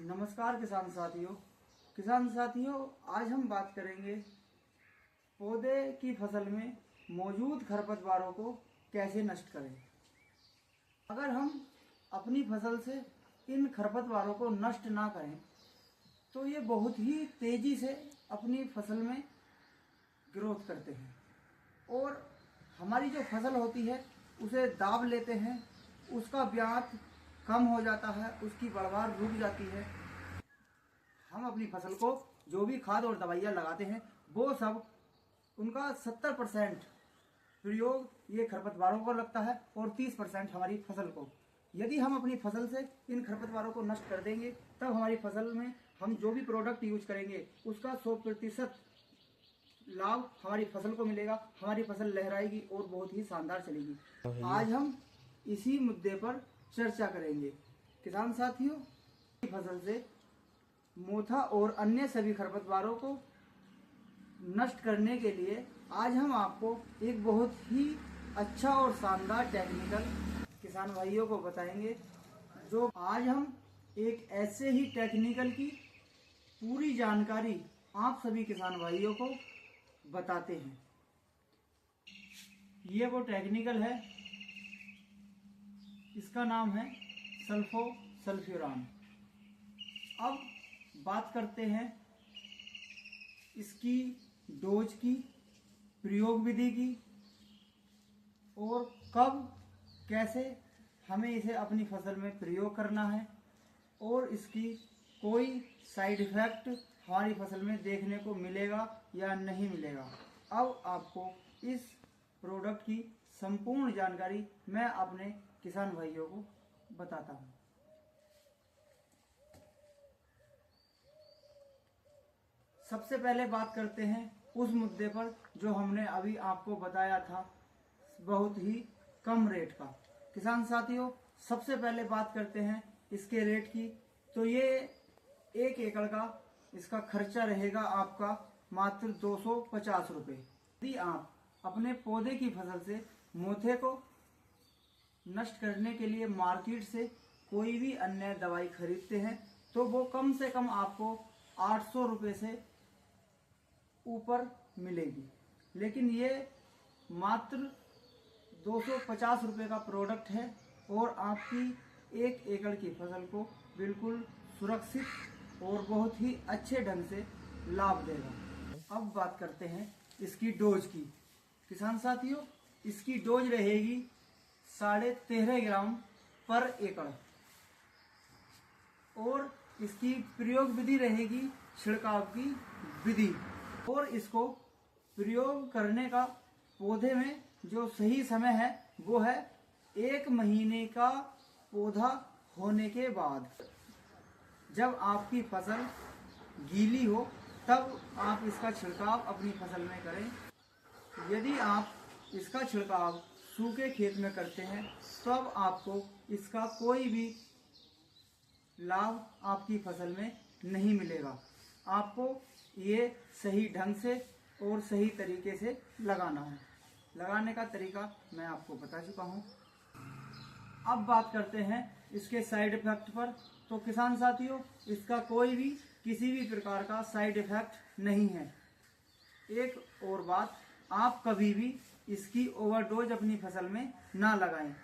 नमस्कार किसान साथियों, आज हम बात करेंगे पौधे की फसल में मौजूद खरपतवारों को कैसे नष्ट करें। अगर हम अपनी फसल से इन खरपतवारों को नष्ट ना करें तो ये बहुत ही तेजी से अपनी फसल में ग्रोथ करते हैं और हमारी जो फसल होती है उसे दाब लेते हैं, उसका ब्यात कम हो जाता है, उसकी बढ़वार रुक जाती है। हम अपनी फसल को जो भी खाद और दवाइयाँ लगाते हैं वो सब उनका 70% प्रयोग ये खरपतवारों को लगता है और 30% हमारी फसल को। यदि हम अपनी फसल से इन खरपतवारों को नष्ट कर देंगे तब हमारी फसल में हम जो भी प्रोडक्ट यूज करेंगे उसका 100% लाभ हमारी फसल को मिलेगा। हमारी फसल लहराएगी और बहुत ही शानदार चलेगी। आज हम इसी मुद्दे पर चर्चा करेंगे। किसान साथियों, फसल से मोथा और अन्य सभी खरपतवारों को नष्ट करने के लिए आज हम आपको एक बहुत ही अच्छा और शानदार टेक्निकल किसान भाइयों को बताएंगे। जो आज हम एक ऐसे ही टेक्निकल की पूरी जानकारी आप सभी किसान भाइयों को बताते हैं। ये वो टेक्निकल है, इसका नाम है सल्फोसल्फ्यूरान। अब बात करते हैं इसकी डोज की, प्रयोग विधि की और कब कैसे हमें इसे अपनी फसल में प्रयोग करना है और इसकी कोई साइड इफेक्ट हमारी फसल में देखने को मिलेगा या नहीं मिलेगा। अब आपको इस प्रोडक्ट की संपूर्ण जानकारी मैं अपने किसान भाइयों को बताता हूँ। सबसे पहले बात करते हैं उस मुद्दे पर जो हमने अभी आपको बताया था, बहुत ही कम रेट का। किसान साथियों, सबसे पहले बात करते हैं इसके रेट की। तो ये 1 एकड़ का इसका खर्चा रहेगा आपका मात्र 250 रुपये। यदि आप अपने पौधे की फसल से मोथे को नष्ट करने के लिए मार्केट से कोई भी अन्य दवाई खरीदते हैं तो वो कम से कम आपको 800 रुपये से ऊपर मिलेगी, लेकिन ये मात्र 250 रुपये का प्रोडक्ट है और आपकी 1 एकड़ की फसल को बिल्कुल सुरक्षित और बहुत ही अच्छे ढंग से लाभ देगा। अब बात करते हैं इसकी डोज की। किसान साथियों, इसकी डोज रहेगी 13.5 ग्राम पर एकड़ और इसकी प्रयोग विधि रहेगी छिड़काव की विधि। और इसको प्रयोग करने का पौधे में जो सही समय है वो है 1 महीने का पौधा होने के बाद। जब आपकी फसल गीली हो तब आप इसका छिड़काव अपनी फसल में करें। यदि आप इसका छिड़काव सूखे खेत में करते हैं तब आपको इसका कोई भी लाभ आपकी फसल में नहीं मिलेगा। आपको ये सही ढंग से और सही तरीके से लगाना है। लगाने का तरीका मैं आपको बता चुका हूँ। अब बात करते हैं इसके साइड इफेक्ट पर। तो किसान साथियों, इसका कोई भी किसी भी प्रकार का साइड इफेक्ट नहीं है। एक और बात, आप कभी भी इसकी ओवरडोज अपनी फसल में ना लगाएं।